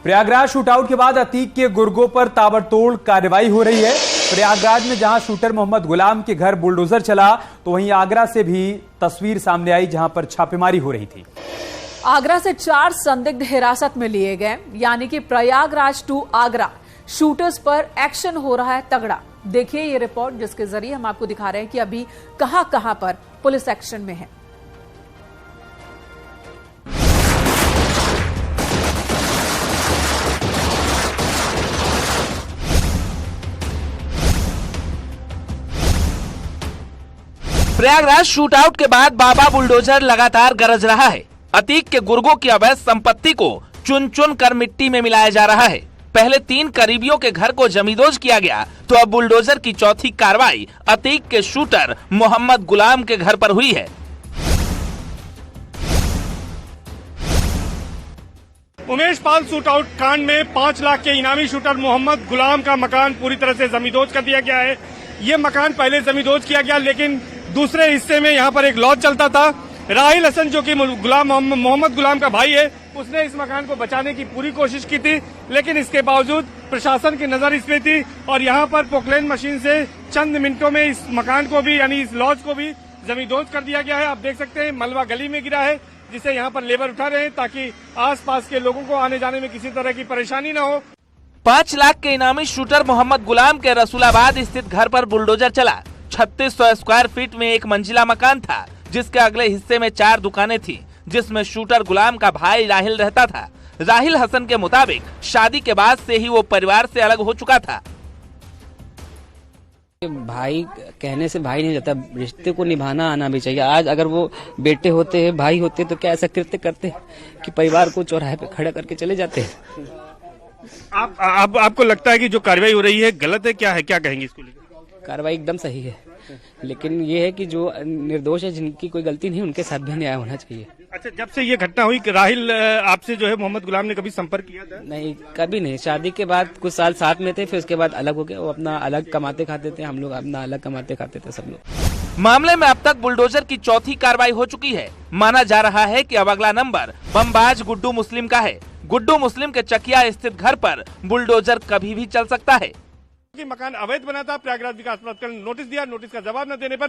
Prayagraj shootout के बाद अतीक के गुर्गों पर ताबड़तोड़ कार्रवाई हो रही है। प्रयागराज में जहां शूटर मोहम्मद गुलाम के घर बुलडोजर चला, तो वहीं आगरा से भी तस्वीर सामने आई जहां पर छापेमारी हो रही थी। आगरा से 4 संदिग्ध हिरासत में लिए गए, यानी कि प्रयागराज टू आगरा शूटर्स पर एक्शन हो रहा है तगड़ा। देखिए ये रिपोर्ट, जिसके जरिए हम आपको दिखा रहे हैं कि अभी कहां पर पुलिस एक्शन में है। प्रयागराज शूटआउट के बाद बाबा बुलडोजर लगातार गरज रहा है। अतीक के गुर्गों की अवैध संपत्ति को चुन चुन कर मिट्टी में मिलाया जा रहा है। पहले 3 करीबियों के घर को जमींदोज किया गया, तो अब बुलडोजर की चौथी कार्रवाई अतीक के शूटर मोहम्मद गुलाम के घर पर हुई है। उमेश पाल शूटआउट कांड में 5 लाख के इनामी शूटर मोहम्मद गुलाम का मकान पूरी तरह से जमींदोज कर दिया गया है। ये मकान पहले जमींदोज किया गया, लेकिन दूसरे हिस्से में यहाँ पर एक लॉज चलता था। राहिल हसन, जो कि मोहम्मद गुलाम का भाई है, उसने इस मकान को बचाने की पूरी कोशिश की थी, लेकिन इसके बावजूद प्रशासन की नजर इस पे थी और यहाँ पर पोकलेन मशीन से चंद मिनटों में इस मकान को भी, यानी इस लॉज को भी जमींदोज कर दिया गया है। आप देख सकते हैं मलबा गली में गिरा है, जिसे यहाँ पर लेबर उठा रहे हैं ताकि आसपास के लोगों को आने जाने में किसी तरह की परेशानी न हो। 5 लाख के इनामी शूटर मोहम्मद गुलाम के रसूलाबाद स्थित घर पर बुलडोजर चला। 3600 स्क्वायर फीट में एक मंजिला मकान था, जिसके अगले हिस्से में 4 दुकानें थी, जिसमें शूटर गुलाम का भाई राहिल रहता था। राहिल हसन के मुताबिक शादी के बाद से ही वो परिवार से अलग हो चुका था। भाई कहने से भाई नहीं रहता, रिश्ते को निभाना आना भी चाहिए। आज अगर वो बेटे होते हैं, भाई होते, तो क्या ऐसा कृत्य करते कि परिवार को चौराहे पे खड़ा करके चले जाते हैं। आपको लगता है कि जो कार्रवाई हो रही है गलत है? क्या कहेंगे इसको लेकर? कार्रवाई एकदम सही है, लेकिन ये है कि जो निर्दोष है, जिनकी कोई गलती नहीं, उनके साथ भी न्याय होना चाहिए। अच्छा, जब से ये घटना हुई, राहिल आपसे जो है मोहम्मद गुलाम ने कभी संपर्क किया था? नहीं, कभी नहीं। शादी के बाद कुछ साल साथ में थे, फिर उसके बाद अलग हो गए। वो अपना अलग कमाते खाते थे, हम लोग अपना अलग कमाते खाते थे, सब लोग। मामले में अब तक बुलडोजर की चौथी कार्रवाई हो चुकी है। माना जा रहा है कि अब अगला नंबर बमबाज गुड्डू मुस्लिम का है। गुड्डू मुस्लिम के चकिया स्थित घर पर बुलडोजर कभी भी चल सकता है। कि मकान अवैध बना था, प्रयागराज विकास प्राधिकरण ने नोटिस दिया। नोटिस का जवाब न देने पर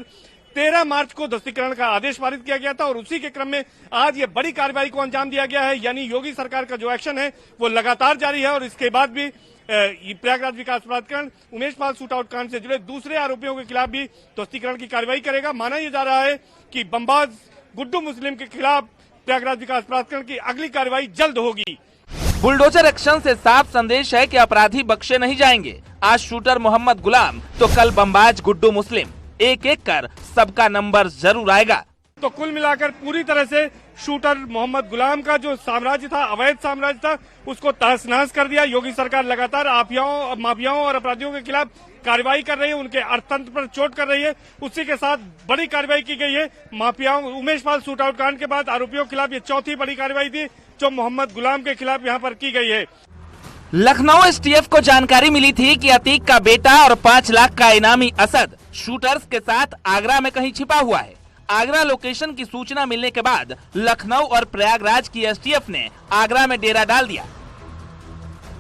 13 मार्च को ध्वस्तीकरण का आदेश पारित किया गया था और उसी के क्रम में आज ये बड़ी कार्रवाई को अंजाम दिया गया है। यानी योगी सरकार का जो एक्शन है वो लगातार जारी है और इसके बाद भी प्रयागराज विकास प्राधिकरण उमेश पाल शूटआउट कांड से जुड़े दूसरे आरोपियों के खिलाफ भी ध्वस्तीकरण की कार्रवाई करेगा। माना यह जा रहा है कि बमबाज गुड्डू मुस्लिम के खिलाफ प्रयागराज विकास प्राधिकरण की अगली कार्रवाई जल्द होगी। बुलडोजर एक्शन से साफ संदेश है कि अपराधी बख्शे नहीं जाएंगे। आज शूटर मोहम्मद गुलाम तो कल बमबाज गुड्डू मुस्लिम, एक एक कर सबका नंबर जरूर आएगा। तो कुल मिलाकर पूरी तरह से शूटर मोहम्मद गुलाम का जो साम्राज्य था, अवैध साम्राज्य था, उसको तहस नहस कर दिया। योगी सरकार लगातार माफियाओं और अपराधियों के खिलाफ कार्रवाई कर रही है, उनके अर्थतंत्र पर चोट कर रही है। उसी के साथ बड़ी कार्रवाई की गई है। माफियाओं, उमेश पाल शूटआउट कांड के बाद आरोपियों के खिलाफ ये चौथी बड़ी कार्रवाई थी जो मोहम्मद गुलाम के खिलाफ यहाँ पर की गई है। लखनऊ एसटीएफ को जानकारी मिली थी कि अतीक का बेटा और 5 लाख का इनामी असद शूटर्स के साथ आगरा में कहीं छिपा हुआ है। आगरा लोकेशन की सूचना मिलने के बाद लखनऊ और प्रयागराज की एसटीएफ ने आगरा में डेरा डाल दिया।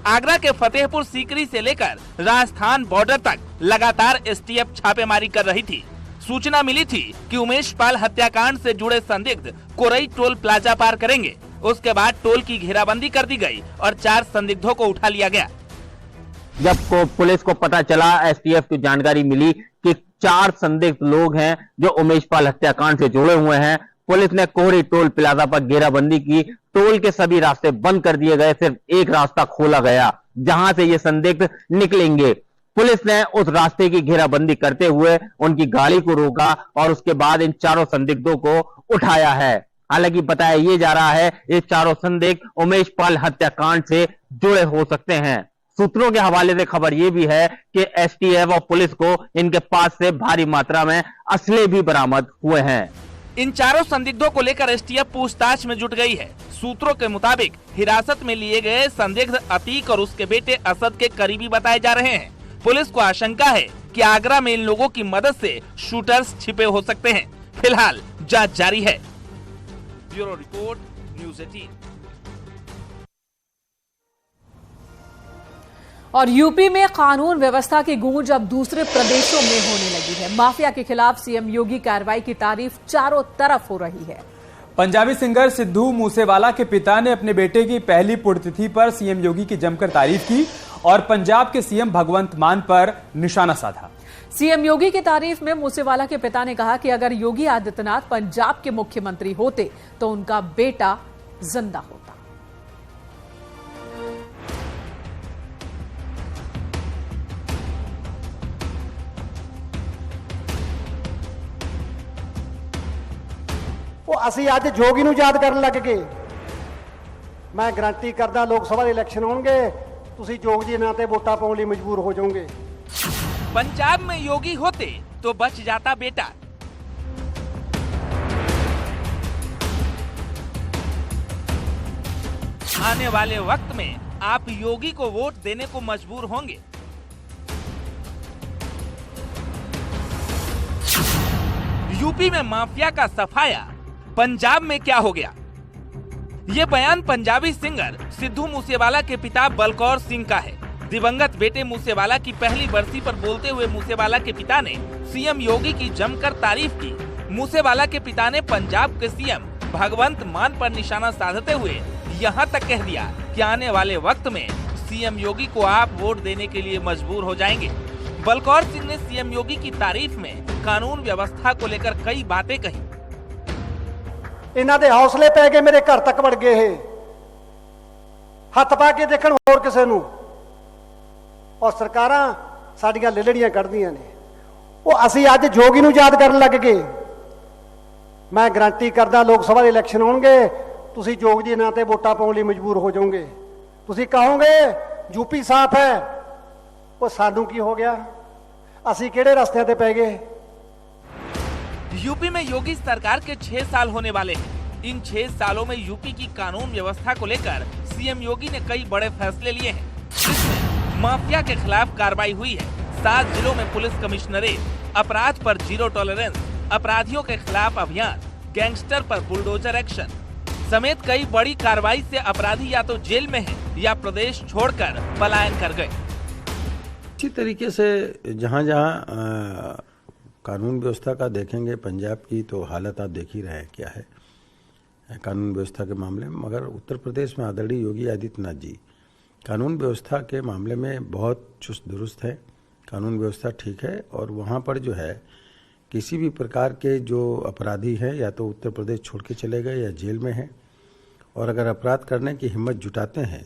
आगरा के फतेहपुर सीकरी से लेकर राजस्थान बॉर्डर तक लगातार एसटीएफ छापेमारी कर रही थी। सूचना मिली थी कि उमेश पाल हत्याकांड से जुड़े संदिग्ध कोरई टोल प्लाजा पार करेंगे। उसके बाद टोल की घेराबंदी कर दी गई और 4 संदिग्धों को उठा लिया गया। जब पुलिस को पता चला, एसटीएफ को जानकारी मिली कि 4 संदिग्ध लोग हैं जो उमेश पाल हत्याकांड से जुड़े हुए हैं, पुलिस ने कोहरी टोल प्लाजा पर घेराबंदी की। टोल के सभी रास्ते बंद कर दिए गए, सिर्फ एक रास्ता खोला गया जहां से ये संदिग्ध निकलेंगे। पुलिस ने उस रास्ते की घेराबंदी करते हुए उनकी गाड़ी को रोका और उसके बाद इन 4 संदिग्धों को उठाया है। हालांकि बताया ये जा रहा है ये 4 संदिग्ध उमेश पाल हत्याकांड से जुड़े हो सकते हैं। सूत्रों के हवाले से खबर ये भी है कि एसटीएफ और पुलिस को इनके पास से भारी मात्रा में असले भी बरामद हुए हैं। इन 4 संदिग्धों को लेकर एसटीएफ पूछताछ में जुट गई है। सूत्रों के मुताबिक हिरासत में लिए गए संदिग्ध अतीक और उसके बेटे असद के करीबी बताए जा रहे हैं। पुलिस को आशंका है कि आगरा में इन लोगों की मदद से शूटर्स छिपे हो सकते हैं। फिलहाल जांच जारी है। Bureau report, news 18। और यूपी में कानून व्यवस्था की गूंज अब दूसरे प्रदेशों में होने लगी है। माफिया के खिलाफ सीएम योगी कार्रवाई की तारीफ चारों तरफ हो रही है। पंजाबी सिंगर सिद्धू मूसेवाला के पिता ने अपने बेटे की पहली पुण्यतिथि पर सीएम योगी की जमकर तारीफ की और पंजाब के सीएम भगवंत मान पर निशाना साधा। सीएम योगी की तारीफ में मूसेवाला के पिता ने कहा कि अगर योगी आदित्यनाथ पंजाब के मुख्यमंत्री होते तो उनका बेटा जिंदा होता। ਅਸੀਂ ਅੱਜ ਜੋਗੀ ਨੂੰ ਯਾਦ ਕਰਨ ਲੱਗ ਗਏ। ਮੈਂ ਗਾਰੰਟੀ ਕਰਦਾ ਲੋਕ ਸਭਾ ਦੇ ਇਲੈਕਸ਼ਨ ਹੋਣਗੇ, ਤੁਸੀਂ ਜੋਗ ਜੀ ਨਾਂ ਤੇ ਵੋਟਾਂ ਪਾਉਣ ਲਈ ਮਜਬੂਰ ਹੋ ਜਾਓਗੇ। पंजाब में योगी होते तो बच जाता बेटा। आने वाले वक्त में आप योगी को वोट देने को मजबूर होंगे। यूपी में माफिया का सफाया, पंजाब में क्या हो गया? ये बयान पंजाबी सिंगर सिद्धू मूसेवाला के पिता बलकौर सिंह का है। दिवंगत बेटे मूसेवाला की पहली बरसी पर बोलते हुए मूसेवाला के पिता ने सीएम योगी की जमकर तारीफ की। मूसेवाला के पिता ने पंजाब के सीएम भगवंत मान पर निशाना साधते हुए यहाँ तक कह दिया कि आने वाले वक्त में सीएम योगी को आप वोट देने के लिए मजबूर हो जाएंगे। बलकौर सिंह ने सीएम योगी की तारीफ में कानून व्यवस्था को लेकर कई बातें कही। ਇਹਨਾਂ ਦੇ ਹੌਸਲੇ ਪੈ ਗਏ, ਮੇਰੇ ਘਰ ਤੱਕ ਵੜ ਗਏ ਇਹ, ਹੱਥ ਪਾ ਕੇ ਦੇਖਣ ਹੋਰ ਕਿਸੇ ਨੂੰ। ਔਰ ਸਰਕਾਰਾਂ ਸਾਡੀਆਂ ਲਿਲੜੀਆਂ ਕੱਢਦੀਆਂ ਨੇ। ਉਹ ਅਸੀਂ ਅੱਜ ਜੋਗੀ ਨੂੰ ਯਾਦ ਕਰਨ ਲੱਗ ਗਏ। ਮੈਂ ਗਾਰੰਟੀ ਕਰਦਾ ਲੋਕ ਸਭਾ ਦੇ ਇਲੈਕਸ਼ਨ ਹੋਣਗੇ, ਤੁਸੀਂ ਜੋਗ ਜੀ ਨਾਂ ਤੇ ਵੋਟਾਂ ਪਾਉਣ ਲਈ ਮਜਬੂਰ ਹੋ ਜਾਓਗੇ। ਤੁਸੀਂ ਕਹੋਗੇ ਯੂਪੀ ਸਾਫ਼ ਹੈ। ਉਹ ਸਾਨੂੰ ਕੀ ਹੋ ਗਿਆ? ਅਸੀਂ ਕਿਹੜੇ ਰਸਤਿਆਂ ਤੇ ਪੈ ਗਏ? यूपी में योगी सरकार के 6 साल होने वाले हैं। इन 6 सालों में यूपी की कानून व्यवस्था को लेकर सीएम योगी ने कई बड़े फैसले लिए हैं, जिसमें माफिया के खिलाफ कार्रवाई हुई है। 7 जिलों में पुलिस कमिश्नरेट, अपराध पर जीरो टॉलरेंस, अपराधियों के खिलाफ अभियान, गैंगस्टर पर बुलडोजर एक्शन समेत कई बड़ी कार्रवाई से अपराधी या तो जेल में है या प्रदेश छोड़कर पलायन कर गए। इसी तरीके से जहाँ जहाँ कानून व्यवस्था का देखेंगे पंजाब की, तो हालत आप देख ही रहे हैं क्या है कानून व्यवस्था के मामले में। मगर उत्तर प्रदेश में आदरणीय योगी आदित्यनाथ जी कानून व्यवस्था के मामले में बहुत चुस्त दुरुस्त है। कानून व्यवस्था ठीक है और वहाँ पर जो है किसी भी प्रकार के जो अपराधी हैं या तो उत्तर प्रदेश छोड़ के चले गए या जेल में हैं, और अगर अपराध करने की हिम्मत जुटाते हैं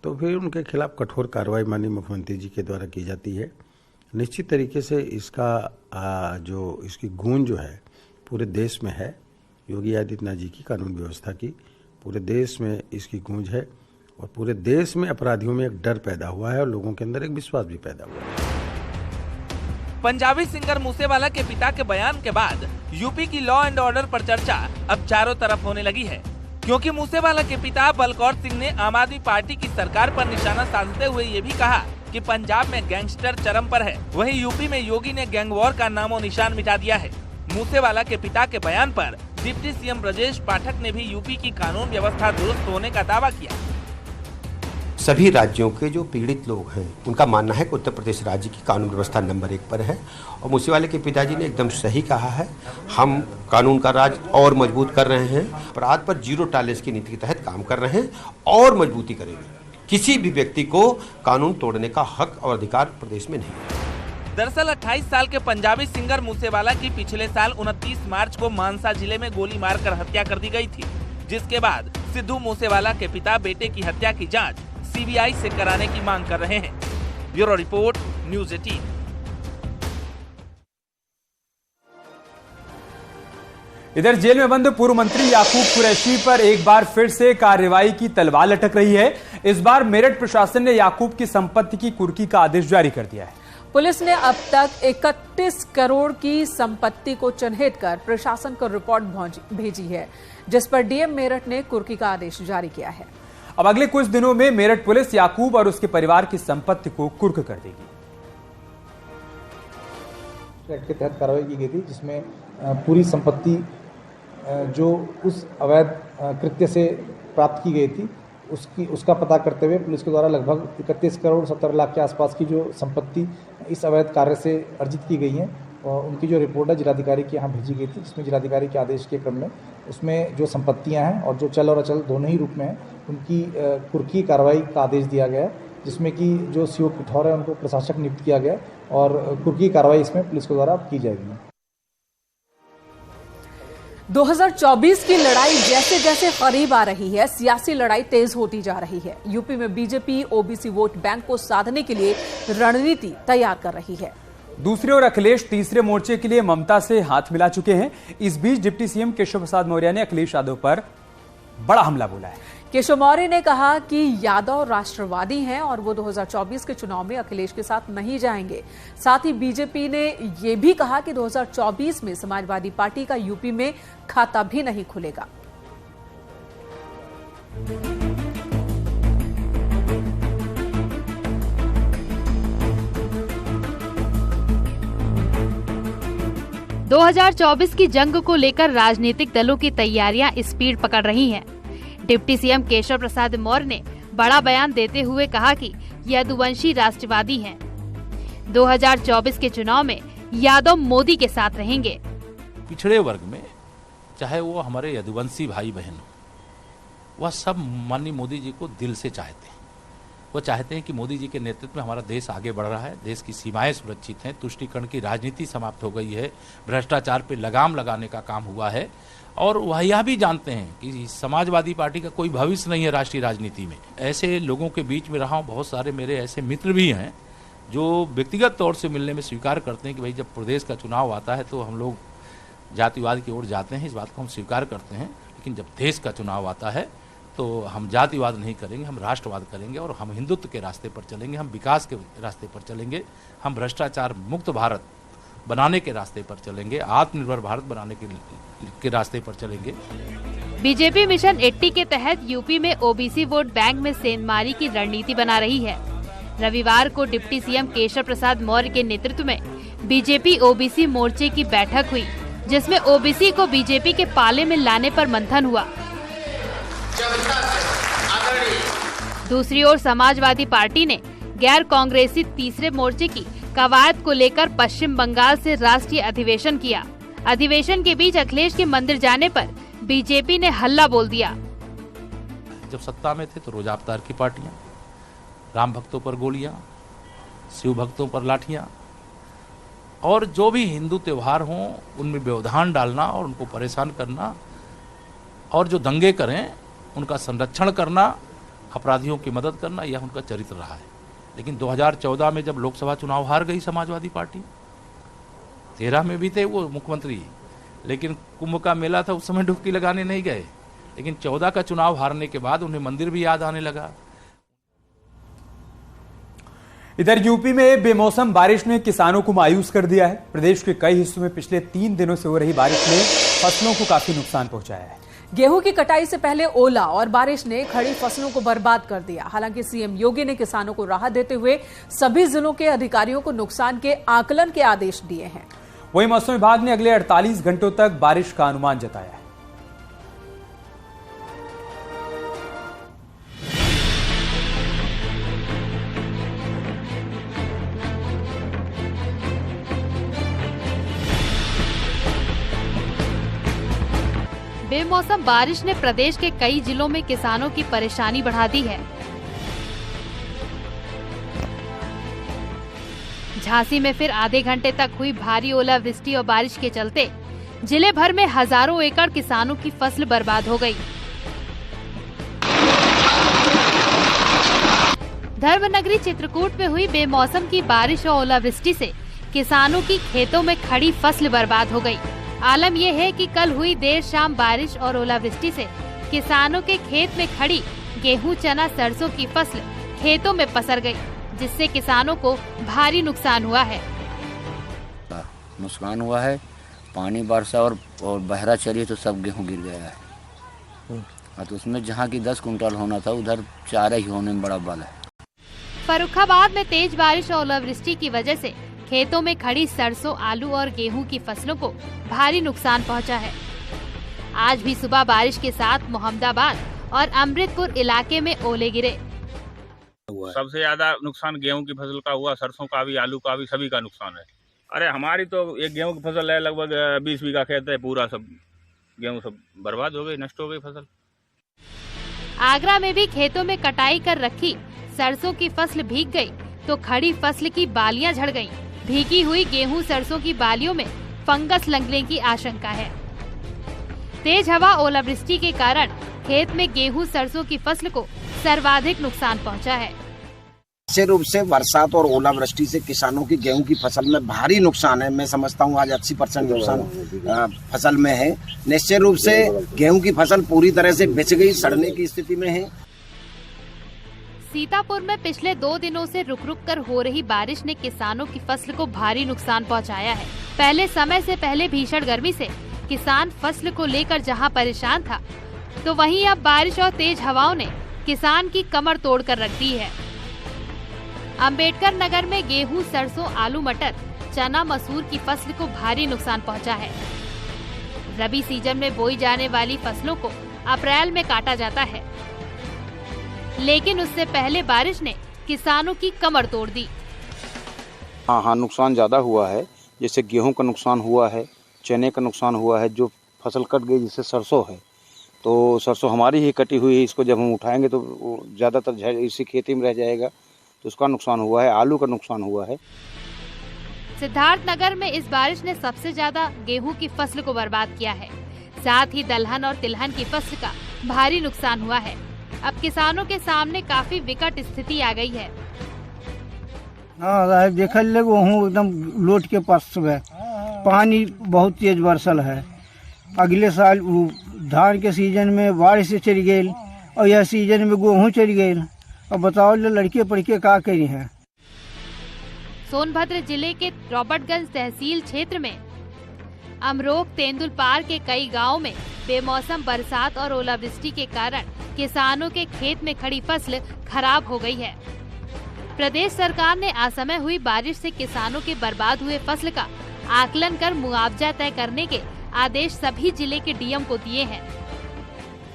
तो फिर उनके खिलाफ कठोर कार्रवाई माननीय मुख्यमंत्री जी के द्वारा की जाती है। निश्चित तरीके से इसका जो इसकी गूंज जो है पूरे देश में है। योगी आदित्यनाथ जी की कानून व्यवस्था की पूरे देश में इसकी गूंज है और पूरे देश में अपराधियों में एक डर पैदा हुआ है और लोगों के अंदर एक विश्वास भी पैदा हुआ है। पंजाबी सिंगर मूसेवाला के पिता के बयान के बाद यूपी की लॉ एंड ऑर्डर पर चर्चा अब चारों तरफ होने लगी है, क्योंकि मूसेवाला के पिता बलकौर सिंह ने आम आदमी पार्टी की सरकार पर निशाना साधते हुए ये भी कहा कि पंजाब में गैंगस्टर चरम पर है। वहीं यूपी में योगी ने गैंग वॉर का नामो निशान मिटा दिया है। मूसेवाला के पिता के बयान पर डिप्टी सीएम ब्रजेश पाठक ने भी यूपी की कानून व्यवस्था दुरुस्त होने का दावा किया। सभी राज्यों के जो पीड़ित लोग हैं उनका मानना है कि उत्तर प्रदेश राज्य की कानून व्यवस्था नंबर 1 पर है और मूसेवाले के पिताजी ने एकदम सही कहा है। हम कानून का राज और मजबूत कर रहे हैं, अपराध पर जीरो टॉलरेंस की नीति के तहत काम कर रहे हैं और मजबूती करेंगे। किसी भी व्यक्ति को कानून तोड़ने का हक और अधिकार प्रदेश में नहीं है। दरअसल 28 साल के पंजाबी सिंगर मूसेवाला की पिछले साल 29 मार्च को मानसा जिले में गोली मारकर हत्या कर दी गई थी, जिसके बाद सिद्धू मूसेवाला के पिता बेटे की हत्या की जांच सीबीआई से कराने की मांग कर रहे हैं। Bureau report, news 18। इधर जेल में बंद पूर्व मंत्री याकूब कुरैशी पर एक बार फिर से कार्रवाई की तलवार लटक रही है। इस बार मेरठ प्रशासन ने याकूब की संपत्ति की कुर्की का आदेश जारी कर दिया है। पुलिस ने अब तक 31 करोड़ की संपत्ति को चिन्हित कर प्रशासन को रिपोर्ट भेजी है, जिस पर डीएम मेरठ ने कुर्की का आदेश जारी किया है। अब अगले कुछ दिनों में मेरठ पुलिस याकूब और उसके परिवार की संपत्ति को कुर्क कर देगी। एक्ट के तहत कार्रवाई की गई थी, जिसमें पूरी संपत्ति जो उस अवैध कृत्य से प्राप्त की गई थी उसका पता करते हुए पुलिस के द्वारा लगभग 31 करोड़ 70 लाख के आसपास की जो संपत्ति इस अवैध कार्य से अर्जित की गई है और उनकी जो रिपोर्ट है जिलाधिकारी के यहाँ भेजी गई थी, जिसमें जिलाधिकारी के आदेश के क्रम में उसमें जो संपत्तियां हैं और जो चल और अचल दोनों ही रूप में हैं उनकी कुर्की कार्रवाई का आदेश दिया गया है, जिसमें कि जो सीओ पिठौर है उनको प्रशासक नियुक्त किया गया और कुर्की कार्रवाई इसमें पुलिस के द्वारा की जाएगी। 2024 की लड़ाई जैसे जैसे करीब आ रही है, सियासी लड़ाई तेज होती जा रही है। यूपी में बीजेपी ओबीसी वोट बैंक को साधने के लिए रणनीति तैयार कर रही है। दूसरी ओर अखिलेश तीसरे मोर्चे के लिए ममता से हाथ मिला चुके हैं। इस बीच डिप्टी सीएम केशव प्रसाद मौर्य ने अखिलेश यादव पर बड़ा हमला बोला है। केशव मौर्य ने कहा कि यादव राष्ट्रवादी हैं और वो 2024 के चुनाव में अखिलेश के साथ नहीं जाएंगे। साथ ही बीजेपी ने ये भी कहा कि 2024 में समाजवादी पार्टी का यूपी में खाता भी नहीं खुलेगा। दो 2024 की जंग को लेकर राजनीतिक दलों की तैयारियां स्पीड पकड़ रही हैं। डिप्टी सीएम केशव प्रसाद मौर्य ने बड़ा बयान देते हुए कहा कि यदुवंशी राष्ट्रवादी हैं। 2024 के चुनाव में यादव मोदी के साथ रहेंगे। पिछड़े वर्ग में चाहे वो हमारे यदुवंशी भाई बहन हो, वह सब माननीय मोदी जी को दिल से चाहते हैं। वो चाहते हैं कि मोदी जी के नेतृत्व में हमारा देश आगे बढ़ रहा है, देश की सीमाएं सुरक्षित हैं, तुष्टीकरण की राजनीति समाप्त हो गई है, भ्रष्टाचार पे लगाम लगाने का काम हुआ है और वह यह भी जानते हैं कि समाजवादी पार्टी का कोई भविष्य नहीं है राष्ट्रीय राजनीति में। ऐसे लोगों के बीच में रहा हूँ, बहुत सारे मेरे ऐसे मित्र भी हैं जो व्यक्तिगत तौर से मिलने में स्वीकार करते हैं कि भाई जब प्रदेश का चुनाव आता है तो हम लोग जातिवाद की ओर जाते हैं, इस बात को हम स्वीकार करते हैं, लेकिन जब देश का चुनाव आता है तो हम जातिवाद नहीं करेंगे, हम राष्ट्रवाद करेंगे और हम हिंदुत्व के रास्ते पर चलेंगे, हम विकास के रास्ते पर चलेंगे, हम भ्रष्टाचार मुक्त भारत बनाने के रास्ते पर चलेंगे, आत्मनिर्भर भारत बनाने के रास्ते पर चलेंगे। बीजेपी मिशन 80 के तहत यूपी में ओबीसी वोट बैंक में सेंधमारी की रणनीति बना रही है। रविवार को डिप्टी सीएम केशव प्रसाद मौर्य के नेतृत्व में बीजेपी ओबीसी मोर्चे की बैठक हुई, जिसमें ओबीसी को बीजेपी के पाले में लाने पर मंथन हुआ। दूसरी ओर समाजवादी पार्टी ने गैर कांग्रेसी तीसरे मोर्चे की कवायद को लेकर पश्चिम बंगाल से राष्ट्रीय अधिवेशन किया। अधिवेशन के बीच अखिलेश के मंदिर जाने पर बीजेपी ने हल्ला बोल दिया। जब सत्ता में थे तो रोज अवतार की पार्टियां, राम भक्तों पर गोलियां, शिव भक्तों पर लाठियां और जो भी हिंदू त्योहार हों उनमें व्यवधान डालना और उनको परेशान करना और जो दंगे करें उनका संरक्षण करना, अपराधियों की मदद करना, यह उनका चरित्र रहा है। लेकिन 2014 में जब लोकसभा चुनाव हार गई समाजवादी पार्टी, 13 में भी थे वो मुख्यमंत्री, लेकिन कुंभ का मेला था उस समय डुबकी लगाने नहीं गए, लेकिन 14 का चुनाव हारने के बाद उन्हें मंदिर भी याद आने लगा। इधर यूपी में बेमौसम बारिश ने किसानों को मायूस कर दिया है। प्रदेश के कई हिस्सों में पिछले 3 दिनों से हो रही बारिश ने फसलों को काफी नुकसान पहुंचाया है। गेहूं की कटाई से पहले ओला और बारिश ने खड़ी फसलों को बर्बाद कर दिया। हालांकि सीएम योगी ने किसानों को राहत देते हुए सभी जिलों के अधिकारियों को नुकसान के आकलन के आदेश दिए हैं। वहीं मौसम विभाग ने अगले 48 घंटों तक बारिश का अनुमान जताया है। बेमौसम बारिश ने प्रदेश के कई जिलों में किसानों की परेशानी बढ़ा दी है। झांसी में फिर आधे घंटे तक हुई भारी ओलावृष्टि और बारिश के चलते जिले भर में हजारों एकड़ किसानों की फसल बर्बाद हो गई। धर्मनगरी चित्रकूट में हुई बेमौसम की बारिश और ओलावृष्टि से किसानों की खेतों में खड़ी फसल बर्बाद हो गई। आलम यह है कि कल हुई देर शाम बारिश और ओलावृष्टि से किसानों के खेत में खड़ी गेहूं, चना, सरसों की फसल खेतों में पसर गई, जिससे किसानों को भारी नुकसान हुआ है। नुकसान हुआ है, पानी बरसा और बहरा चली तो सब गेहूं गिर गया है। तो उसमें जहां की 10 कुंटल होना था उधर 4 ही होने में बड़ा बल है। फर्रुखाबाद में तेज बारिश और ओलावृष्टि की वजह से खेतों में खड़ी सरसों, आलू और गेहूं की फसलों को भारी नुकसान पहुंचा है। आज भी सुबह बारिश के साथ मोहम्मदाबाद और अमृतपुर इलाके में ओले गिरे। सबसे ज्यादा नुकसान गेहूं की फसल का हुआ, सरसों का भी, आलू का भी, सभी का नुकसान है। अरे हमारी तो एक गेहूं की फसल है, लगभग 20 बीघा खेत है, पूरा सब गेहूं सब बर्बाद हो गई, नष्ट हो गई फसल। आगरा में भी खेतों में कटाई कर रखी सरसों की फसल भीग गई तो खड़ी फसल की बालियां झड़ गईं। भीगी हुई गेहूं सरसों की बालियों में फंगस लगने की आशंका है। तेज हवा ओलावृष्टि के कारण खेत में गेहूं सरसों की फसल को सर्वाधिक नुकसान पहुंचा है। निश्चित रूप से बरसात और ओलावृष्टि से किसानों की गेहूं की फसल में भारी नुकसान है। मैं समझता हूं आज 80% नुकसान फसल में है। निश्चित रूप से गेहूं की फसल पूरी तरह से बिछ गई, सड़ने की स्थिति में है। सीतापुर में पिछले 2 दिनों से रुक रुक कर हो रही बारिश ने किसानों की फसल को भारी नुकसान पहुंचाया है। पहले समय से पहले भीषण गर्मी से किसान फसल को लेकर जहां परेशान था, तो वहीं अब बारिश और तेज हवाओं ने किसान की कमर तोड़ कर रख दी है। अंबेडकर नगर में गेहूं, सरसों, आलू, मटर, चना, मसूर की फसल को भारी नुकसान पहुंचा है। रबी सीजन में बोई जाने वाली फसलों को अप्रैल में काटा जाता है, लेकिन उससे पहले बारिश ने किसानों की कमर तोड़ दी। हाँ, नुकसान ज्यादा हुआ है। जैसे गेहूं का नुकसान हुआ है, चने का नुकसान हुआ है। जो फसल कट गई, जैसे सरसों है, तो सरसों हमारी ही कटी हुई है, इसको जब हम उठाएंगे तो ज्यादातर इसी खेती में रह जाएगा, तो उसका नुकसान हुआ है। आलू का नुकसान हुआ है। सिद्धार्थनगर में इस बारिश ने सबसे ज्यादा गेहूं की फसल को बर्बाद किया है। साथ ही दलहन और तिलहन की फसल का भारी नुकसान हुआ है। अब किसानों के सामने काफी विकट स्थिति आ गई है। देखल ले गेहूँ एकदम लोट के पास है, पानी बहुत तेज बरसल है। अगले साल धान के सीजन में बारिश से चली गई और यह सीजन में गेहूँ चली गई। अब बताओ लड़के पढ़के का करी है। सोनभद्र जिले के रॉबर्टगंज तहसील क्षेत्र में अमरोक तेंदुलपार के कई गांवों में बेमौसम बरसात और ओलावृष्टि के कारण किसानों के खेत में खड़ी फसल खराब हो गई है। प्रदेश सरकार ने असमय हुई बारिश से किसानों के बर्बाद हुए फसल का आकलन कर मुआवजा तय करने के आदेश सभी जिले के डीएम को दिए हैं।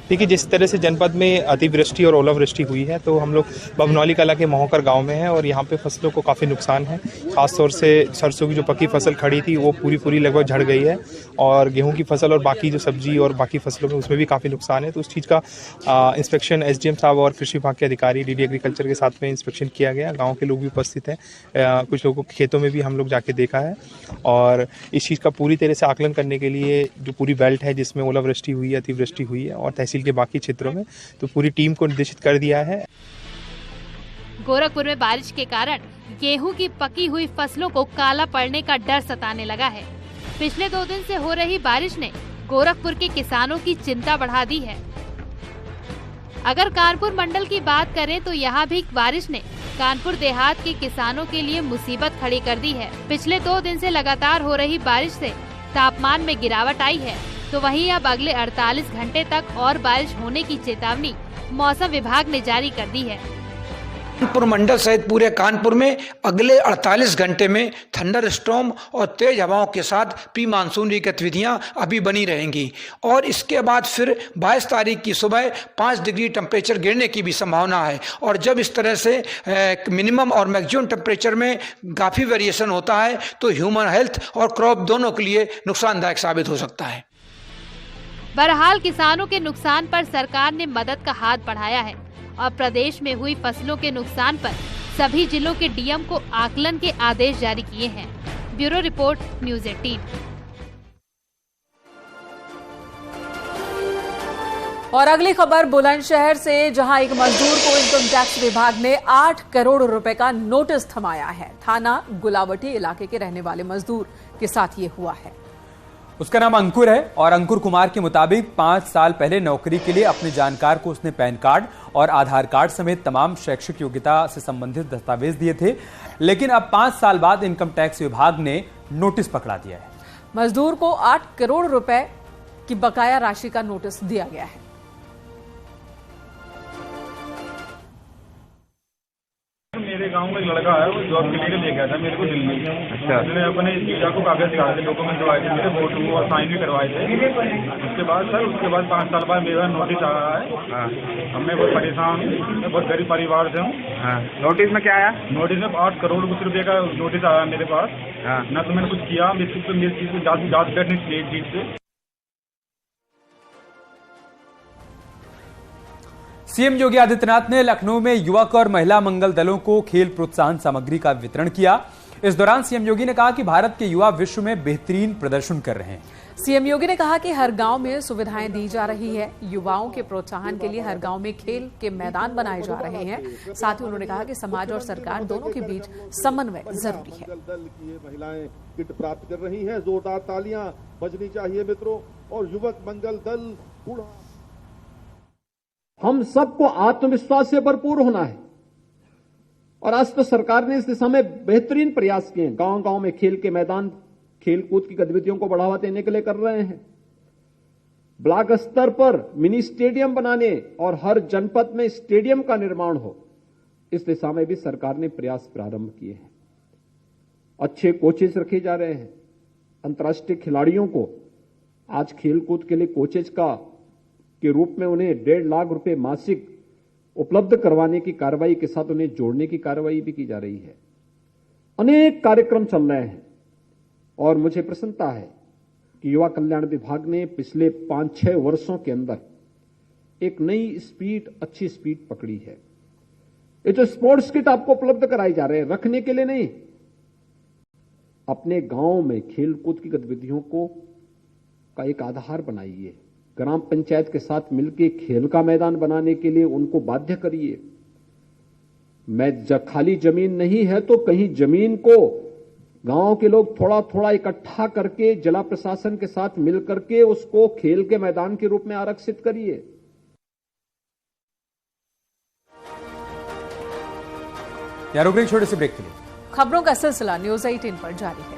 देखिए, जिस तरह से जनपद में अतिवृष्टि और ओलावृष्टि हुई है, तो हम लोग बभनौली कला के मोहकर गांव में हैं और यहाँ पे फसलों को काफ़ी नुकसान है। खासतौर से सरसों की जो पकी फसल खड़ी थी वो पूरी लगभग झड़ गई है, और गेहूं की फसल और बाकी जो सब्जी और बाकी फसलों में उसमें भी काफ़ी नुकसान है। तो उस चीज़ का इंस्पेक्शन एसडीएम साहब और कृषि विभाग के अधिकारी डीडी एग्रीकल्चर के साथ में इंस्पेक्शन किया गया। गाँव के लोग भी उपस्थित हैं, कुछ लोगों के खेतों में भी हम लोग जाके देखा है, और इस चीज़ का पूरी तरह से आकलन करने के लिए जो पूरी बेल्ट है जिसमें ओलावृष्टि हुई है, अतिवृष्टि हुई है, और तहसील के बाकी क्षेत्रों में, तो पूरी टीम को निर्देशित कर दिया है। गोरखपुर में बारिश के कारण गेहूं की पकी हुई फसलों को काला पड़ने का डर सताने लगा है। पिछले 2 दिन से हो रही बारिश ने गोरखपुर के किसानों की चिंता बढ़ा दी है। अगर कानपुर मंडल की बात करें तो यहाँ भी बारिश ने कानपुर देहात के किसानों के लिए मुसीबत खड़ी कर दी है। पिछले 2 दिन से लगातार हो रही बारिश से तापमान में गिरावट आई है, तो वहीं अब अगले 48 घंटे तक और बारिश होने की चेतावनी मौसम विभाग ने जारी कर दी है। कानपुर मंडल सहित पूरे कानपुर में अगले 48 घंटे में थंडर स्टॉर्म और तेज हवाओं के साथ प्री मानसूनी गतिविधियां अभी बनी रहेंगी, और इसके बाद फिर 22 तारीख की सुबह 5 डिग्री टेम्परेचर गिरने की भी संभावना है। और जब इस तरह से मिनिमम और मैक्सिमम टेम्परेचर में काफ़ी वेरिएशन होता है, तो ह्यूमन हेल्थ और क्रॉप दोनों के लिए नुकसानदायक साबित हो सकता है। बहरहाल किसानों के नुकसान पर सरकार ने मदद का हाथ बढ़ाया है, और प्रदेश में हुई फसलों के नुकसान पर सभी जिलों के डीएम को आकलन के आदेश जारी किए हैं। Bureau report, news 18। और अगली खबर बुलंदशहर से, जहां एक मजदूर को इनकम टैक्स विभाग ने 8 करोड़ रुपए का नोटिस थमाया है। थाना गुलावटी इलाके के रहने वाले मजदूर के साथ ये हुआ है। उसका नाम अंकुर है, और अंकुर कुमार के मुताबिक 5 साल पहले नौकरी के लिए अपने जानकार को उसने पैन कार्ड और आधार कार्ड समेत तमाम शैक्षिक योग्यता से संबंधित दस्तावेज दिए थे, लेकिन अब 5 साल बाद इनकम टैक्स विभाग ने नोटिस पकड़ा दिया है। मजदूर को 8 करोड़ रुपए की बकाया राशि का नोटिस दिया गया है। मेरे गांव में एक लड़का है, वो जॉब के लिए ले गया था मेरे को दिल्ली। अच्छा। उसने अपने पिता को कागज दिखाए थे, डॉक्यूमेंट दिलवाए थे, मेरे फोटो और साइन भी करवाए थे। उसके बाद सर, उसके बाद 5 साल बाद मेरा नोटिस आ रहा है। हमने बहुत परेशान हूँ, मैं बहुत गरीब परिवार से हूँ। नोटिस में क्या आया? नोटिस में 8 करोड़ रुपए का नोटिस आया मेरे पास। ना तो मैंने कुछ किया, मेरी चीज को जांच बैठनी चाहिए चीज से। सीएम योगी आदित्यनाथ ने लखनऊ में युवक और महिला मंगल दलों को खेल प्रोत्साहन सामग्री का वितरण किया। इस दौरान सीएम योगी ने कहा कि भारत के युवा विश्व में बेहतरीन प्रदर्शन कर रहे हैं। सीएम योगी ने कहा कि हर गांव में सुविधाएं दी जा रही है। युवाओं के प्रोत्साहन के लिए हर गांव में खेल के मैदान बनाए जा रहे हैं। साथ ही उन्होंने कहा कि समाज और सरकार दोनों के बीच समन्वय जरूरी है। दल की महिलाएं किट प्राप्त कर रही हैं, जोरदार तालियां बजनी चाहिए मित्रों। और युवक मंगल दल बूढ़ा, हम सबको आत्मविश्वास से भरपूर होना है और आज तो सरकार ने इस दिशा में बेहतरीन प्रयास किए हैं। गांव गांव में खेल के मैदान, खेल कूद की गतिविधियों को बढ़ावा देने के लिए कर रहे हैं। ब्लॉक स्तर पर मिनी स्टेडियम बनाने और हर जनपद में स्टेडियम का निर्माण हो, इस दिशा में भी सरकार ने प्रयास प्रारंभ किए हैं। अच्छे कोचेज रखे जा रहे हैं। अंतर्राष्ट्रीय खिलाड़ियों को आज खेलकूद के लिए कोचेज के रूप में उन्हें 1.5 लाख रुपए मासिक उपलब्ध करवाने की कार्रवाई के साथ उन्हें जोड़ने की कार्रवाई भी की जा रही है। अनेक कार्यक्रम चल रहे हैं और मुझे प्रसन्नता है कि युवा कल्याण विभाग ने पिछले 5-6 वर्षों के अंदर एक नई स्पीड, अच्छी स्पीड पकड़ी है। ये जो स्पोर्ट्स किट आपको उपलब्ध कराई जा रहे हैं, रखने के लिए नहीं, अपने गांव में खेलकूद की गतिविधियों का एक आधार बनाइए। ग्राम पंचायत के साथ मिलकर खेल का मैदान बनाने के लिए उनको बाध्य करिए। खाली जमीन नहीं है तो कहीं जमीन को गांव के लोग थोड़ा थोड़ा इकट्ठा करके जिला प्रशासन के साथ मिलकर के उसको खेल के मैदान के रूप में आरक्षित करिए। रुक रही छोटे से ब्रेक के लिए खबरों का सिलसिला न्यूज़ 18 पर जारी है।